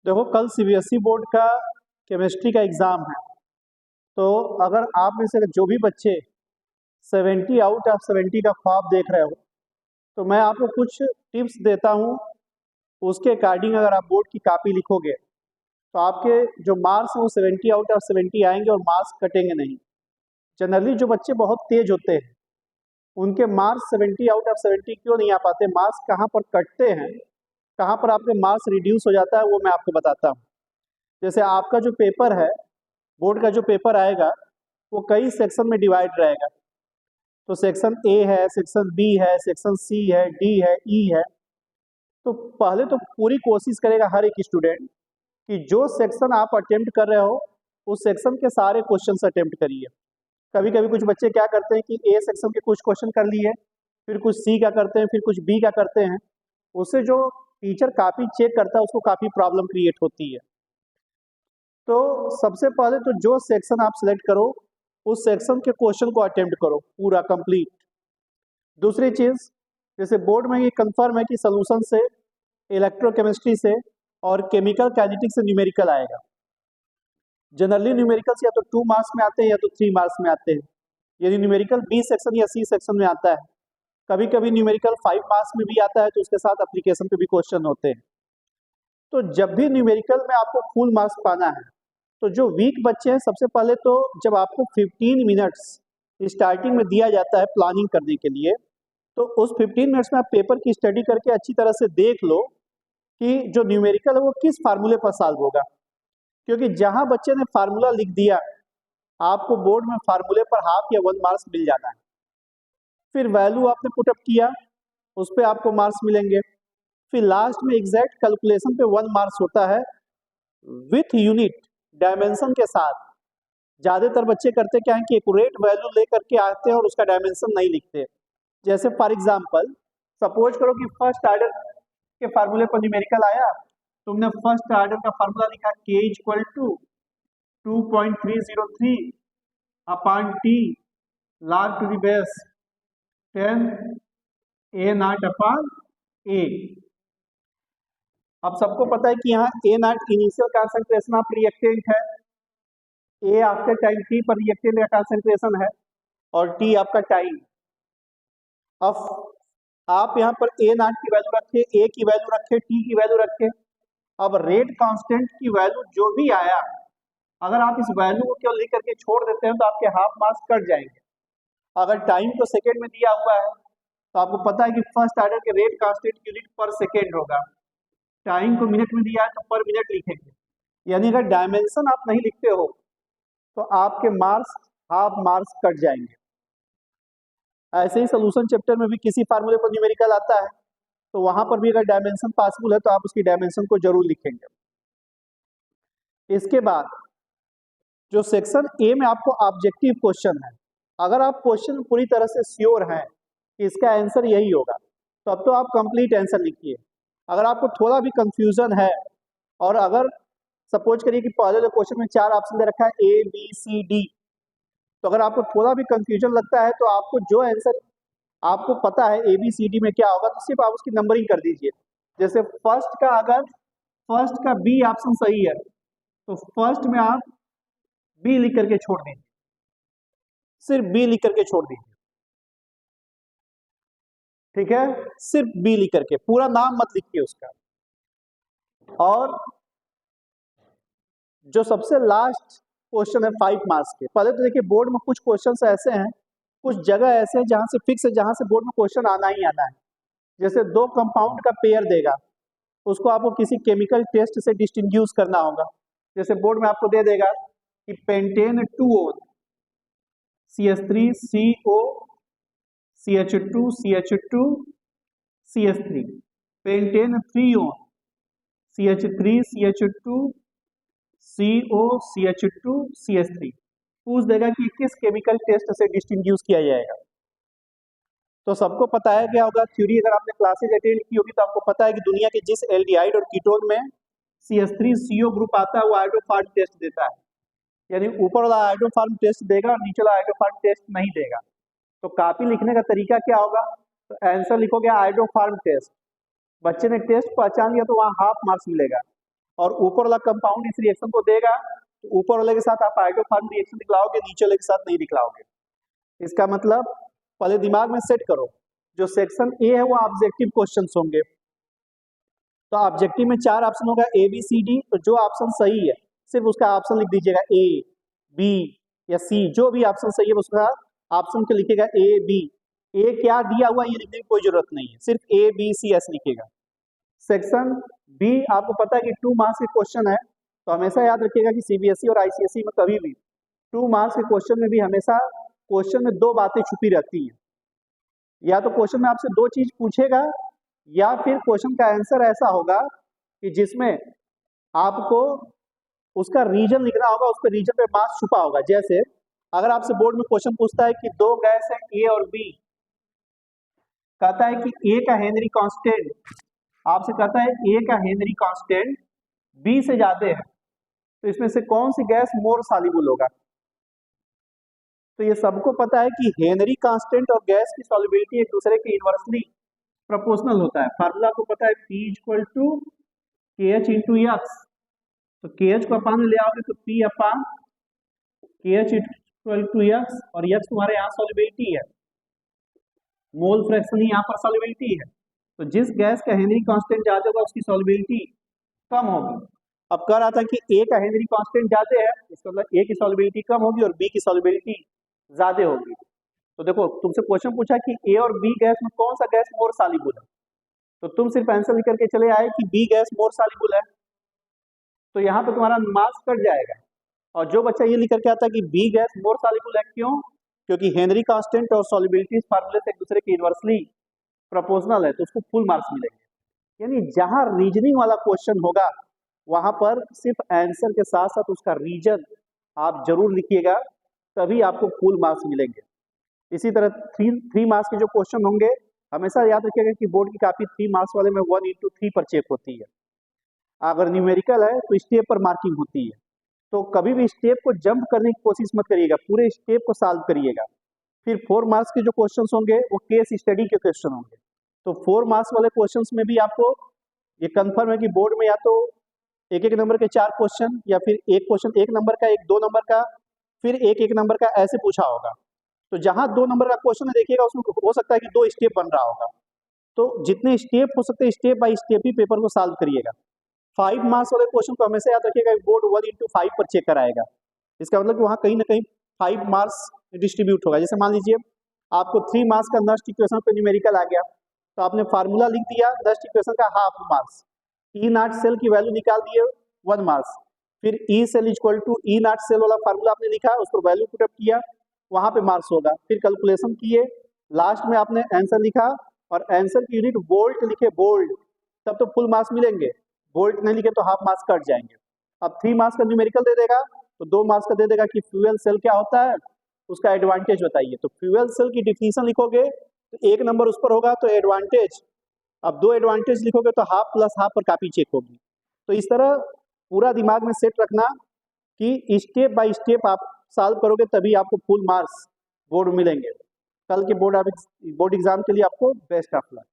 देखो, कल CBSE board का केमिस्ट्री का एग्ज़ाम है। तो अगर आप में से जो भी बच्चे 70 आउट ऑफ 70 का ख्वाब देख रहे हो, तो मैं आपको कुछ टिप्स देता हूँ। उसके अकॉर्डिंग अगर आप बोर्ड की कॉपी लिखोगे तो आपके जो मार्क्स हैं वो 70 आउट ऑफ 70 आएंगे और मार्क्स कटेंगे नहीं। जनरली जो बच्चे बहुत तेज होते हैं उनके मार्क्स 70 आउट ऑफ 70 क्यों नहीं आ पाते, मार्क्स कहाँ पर कटते हैं, कहाँ पर आपके मार्क्स रिड्यूस हो जाता है, वो मैं आपको बताता हूँ। जैसे आपका जो पेपर है, बोर्ड का जो पेपर आएगा, वो कई सेक्शन में डिवाइड रहेगा। तो सेक्शन ए है, सेक्शन बी है, सेक्शन सी है, डी है, ई है। तो पहले तो पूरी कोशिश करेगा हर एक स्टूडेंट कि जो सेक्शन आप अटेम्प्ट कर रहे हो उस सेक्शन के सारे क्वेश्चन अटेम्प्ट करिए। कभी कभी कुछ बच्चे क्या करते हैं कि ए सेक्शन के कुछ क्वेश्चन कर लिए, फिर कुछ सी का करते हैं, फिर कुछ बी का करते हैं। उससे जो टीचर काफ़ी चेक करता है उसको काफ़ी प्रॉब्लम क्रिएट होती है। तो सबसे पहले तो जो सेक्शन आप सिलेक्ट करो उस सेक्शन के क्वेश्चन को अटेम्प्ट करो पूरा कंप्लीट। दूसरी चीज़, जैसे बोर्ड में ये कंफर्म है कि सॉल्यूशन से, इलेक्ट्रोकेमिस्ट्री से और केमिकल काइनेटिक्स से न्यूमेरिकल आएगा। जनरली न्यूमेरिकल्स या तो 2 मार्क्स में आते हैं या तो 3 मार्क्स में आते हैं। यदि न्यूमेरिकल बी सेक्शन या सी सेक्शन में आता है, कभी कभी न्यूमेरिकल 5 मार्क्स में भी आता है, तो उसके साथ एप्लीकेशन पे भी क्वेश्चन होते हैं। तो जब भी न्यूमेरिकल में आपको फुल मार्क्स पाना है, तो जो वीक बच्चे हैं, सबसे पहले तो जब आपको 15 मिनट्स स्टार्टिंग में दिया जाता है प्लानिंग करने के लिए, तो उस 15 मिनट्स में आप पेपर की स्टडी करके अच्छी तरह से देख लो कि जो न्यूमेरिकल है वो किस फार्मूले पर सॉल्व होगा। क्योंकि जहां बच्चे ने फार्मूला लिख दिया, आपको बोर्ड में फार्मूले पर हाफ या 1 मार्क्स मिल जाना है। फिर वैल्यू आपने पुटअप किया, उस पर आपको मार्क्स मिलेंगे। फिर लास्ट में एग्जैक्ट कैलकुलेशन पे 1 मार्क्स होता है विथ यूनिट डायमेंशन के साथ। ज़्यादातर बच्चे करते क्या है कि एक्यूरेट वैल्यू लेकर के आते हैं और उसका डायमेंशन नहीं लिखते। जैसे फॉर एग्जांपल, सपोज करो कि फर्स्ट ऑर्डर के फार्मूले पर न्यूमेरिकल आया, तुमने फर्स्ट ऑर्डर का फार्मूला लिखा k equal to 2.303 upon T log to the base 10 a naught upon a। अब सबको पता है कि यहाँ a naught initial concentration of reactant है, a आफ्टर टाइम t पर रिएक्टेंट का कंसंट्रेशन है और t आपका टाइम। अब आप यहाँ पर a नॉट की वैल्यू रखे, a की वैल्यू रखे, t की वैल्यू रखे। अब रेट कांस्टेंट की वैल्यू जो भी आया, अगर आप इस वैल्यू को केवल लिख करके छोड़ देते हैं तो आपके हाफ मार्क्स कट जाएंगे। अगर टाइम को सेकेंड में दिया हुआ है तो आपको पता है कि फर्स्ट ऑर्डर के रेट कांस्टेंट यूनिट पर सेकेंड होगा। टाइम को मिनट में दिया है तो पर मिनट लिखेंगे। यानी अगर डायमेंशन आप नहीं लिखते हो तो आपके मार्क्स हाफ मार्क्स कट जाएंगे। ऐसे ही सोल्यूशन चैप्टर में भी किसी फार्मूले पर न्यूमेरिकल आता है तो वहां पर भी अगर डायमेंशन पॉसिबल है तो आप उसकी डायमेंशन को जरूर लिखेंगे। इसके बाद जो सेक्शन ए में आपको ऑब्जेक्टिव क्वेश्चन है, अगर आप क्वेश्चन पूरी तरह से श्योर हैं कि इसका आंसर यही होगा तो अब तो आप कंप्लीट आंसर लिखिए। अगर आपको थोड़ा भी कंफ्यूजन है, और अगर सपोज करिए कि पहले क्वेश्चन में 4 ऑप्शन दे रखा है ए बी सी डी, तो अगर आपको थोड़ा भी कंफ्यूजन लगता है तो आपको जो आंसर आपको पता है ए बी सी डी में क्या होगा तो सिर्फ आप उसकी नंबरिंग कर दीजिए। जैसे फर्स्ट का अगर फर्स्ट का बी ऑप्शन सही है तो फर्स्ट में आप बी लिख करके छोड़ दीजिए, सिर्फ बी लिख करके छोड़ दीजिए। ठीक है, सिर्फ बी लिख करके, पूरा नाम मत लिखिए उसका। और जो सबसे लास्ट क्वेश्चन है 5 मार्क्स के, पहले तो देखिए बोर्ड में कुछ क्वेश्चन ऐसे हैं, कुछ जगह ऐसे हैं जहां से फिक्स है, जहां से बोर्ड में क्वेश्चन आना ही आना है। जैसे 2 कंपाउंड का पेयर देगा, उसको आपको किसी केमिकल टेस्ट से डिस्टिंग्विश करना होगा। जैसे बोर्ड में आपको दे देगा कि pentane 2O CH3CO CH2 CH2 CH3, pentane 3O CH3 CH2 CO CH2 CH3। पूछ देगा कि किस केमिकल टेस्ट से डिस्टिंग्विश किया जाएगा। तो सबको पता है क्या होगा, थ्योरी अगर आपने क्लासेज अटेंड की होगी तो आपको पता है कि दुनिया के जिस एल्डिहाइड और कीटोन में CH3CO ग्रुप आता है वो आयोडोफार्म टेस्ट देता है। यानी ऊपर वाला आयोडोफार्म टेस्ट देगा और नीचे वाला आयोडोफार्म टेस्ट नहीं देगा। तो कॉपी लिखने का तरीका क्या होगा, तो आंसर लिखोगे आयोडोफार्म टेस्ट। बच्चे ने टेस्ट पहचान लिया तो वहाँ हाफ मार्क्स मिलेगा। और ऊपर वाला कंपाउंड इस रिएक्शन को देगा, तो ऊपर वाले के साथ आप हाइड्रोफॉर्म रिएक्शन दिखलाओगे, नीचे वाले के साथ नहीं दिखलाओगे। इसका मतलब पहले दिमाग में सेट करो, जो सेक्शन ए है वो ऑब्जेक्टिव क्वेश्चंस होंगे। तो ऑब्जेक्टिव में 4 ऑप्शन होगा ए बी सी डी, तो जो ऑप्शन सही है सिर्फ उसका ऑप्शन लिख दीजिएगा, ए बी या सी, जो भी ऑप्शन सही है उसका ऑप्शन के लिखिएगा ए बी। ए क्या दिया हुआ ये लिखने की कोई जरूरत नहीं है, सिर्फ ए बी सी ऐसे लिखिएगा। सेक्शन बी आपको पता है कि 2 मार्क्स के क्वेश्चन है, तो हमेशा याद रखिएगा कि सीबीएसई और आईसीएसई में कभी भी 2 मार्क्स के क्वेश्चन में भी हमेशा क्वेश्चन में 2 बातें छुपी रहती हैं। या तो क्वेश्चन में आपसे 2 चीज पूछेगा, या फिर क्वेश्चन का आंसर ऐसा होगा कि जिसमें आपको उसका रीजन लिखना होगा, उस पर रीजन पे मार्क्स छुपा होगा। जैसे अगर आपसे बोर्ड में क्वेश्चन पूछता है कि 2 गैस है ए और बी, कहता है कि ए का हेनरी कांस्टेंट, आपसे कहता है ए का हेनरी कांस्टेंट बी से ज्यादा है, तो इसमें से कौन सी गैस मोर सॉल्युबल होगा? तो ये सबको पता है कि हेनरी कांस्टेंट और गैस की सॉल्युबिलिटी एक दूसरे के इनवर्सली प्रोपोर्शनल होता है। फार्मूला को पता है P equal to KH into x, तो KH को अपान में ले आओगे तो P upon KH equal to x, और एक्स तुम्हारे यहाँ सॉल्युबिलिटी है, मोल फ्रैक्शन ही यहाँ पर सॉल्युबिलिटी है। तो जिस गैस का हेनरी कांस्टेंट ज्यादा होगा उसकी सॉल्युबिलिटी कम होगी। अब कह रहा था कि ए का हेनरी कांस्टेंट ज्यादा है, इसका मतलब ए की सॉल्युबिलिटी कम होगी और बी की सॉल्युबिलिटी ज्यादा होगी। तो देखो तुमसे क्वेश्चन पूछा कि ए और बी गैस में कौन सा गैस मोर सॉल्युबल है, तो तुम सिर्फ आंसर लिख करके चले आए कि बी गैस मोर सॉल्युबल है, तो यहाँ पे तुम्हारा मार्क्स कट जाएगा। और जो बच्चा ये लिख करके आता है कि बी गैस मोर सॉल्युबल है, क्यों? क्योंकि हेनरी कांस्टेंट और सॉल्युबिलिटी फार्मूले से एक दूसरे के इनवर्सली प्रोपोर्शनल है, तो उसको फुल मार्क्स मिलेंगे। यानी जहां रीजनिंग वाला क्वेश्चन होगा वहां पर सिर्फ आंसर के साथ साथ उसका रीजन आप जरूर लिखिएगा, तभी आपको फुल मार्क्स मिलेंगे। इसी तरह 3 मार्क्स के जो क्वेश्चन होंगे, हमेशा याद रखिएगा कि बोर्ड की कॉपी 3 मार्क्स वाले में 1 into 3 पर चेक होती है। अगर न्यूमेरिकल है तो स्टेप पर मार्किंग होती है, तो कभी भी स्टेप को जंप करने की कोशिश मत करिएगा, पूरे स्टेप को सॉल्व करिएगा। फिर 4 मार्क्स के जो क्वेश्चंस होंगे वो केस स्टडी के क्वेश्चन होंगे। तो 4 मार्क्स वाले क्वेश्चंस में भी आपको ये कंफर्म है कि बोर्ड में या तो 1-1 नंबर के 4 क्वेश्चन, या फिर एक क्वेश्चन 1 नंबर का, एक 2 नंबर का, फिर 1-1 नंबर का ऐसे पूछा होगा। तो जहां 2 नंबर का क्वेश्चन है देखिएगा उसमें हो सकता है कि 2 स्टेप बन रहा होगा, तो जितने स्टेप हो सकते हैं step by step he paper को सॉल्व करिएगा। 5 मार्क्स वाले क्वेश्चन को हमेशा याद रखिएगा बोर्ड 1 into 5 पर चेक कराएगा। इसका मतलब कि वहाँ कहीं ना कहीं 5 मार्क्स डिस्ट्रीब्यूट होगा। जैसे मान लीजिए आपको 3 मार्क्स का नस्ट इक्वेशन पे न्यूमेरिकल आ गया, तो आपने फार्मूला लिख दिया नस्ट इक्वेशन का half marks, E naught cell की वैल्यू निकाल दिए 1 मार्क्स, फिर E cell equal to E naught cell वाला फार्मूला आपने लिखा, उस पर वैल्यू पुटअप किया, वहां पे मार्क्स होगा। फिर कैलकुलेशन किए, लास्ट में आपने आंसर लिखा और आंसर की यूनिट वोल्ट लिखे, वोल्ट, तब तो फुल मार्क्स मिलेंगे। वोल्ट नहीं लिखे तो हाफ मार्क्स कट जाएंगे। अब 3 मार्क्स का न्यूमेरिकल दे देगा तो 2 मार्क्स का दे देगा कि फ्यूएल सेल क्या होता है, उसका एडवांटेज बताइए। तो फ्यूएल सेल की डिफिनीशन लिखोगे तो 1 नंबर उस पर होगा तो एडवांटेज, अब 2 एडवांटेज लिखोगे तो हाफ प्लस हाफ पर कॉपी चेक होगी। तो इस तरह पूरा दिमाग में सेट रखना कि स्टेप बाय स्टेप आप सॉल्व करोगे तभी आपको फुल मार्क्स बोर्ड मिलेंगे। कल के बोर्ड एग्जाम के लिए आपको बेस्ट ऑफ लक।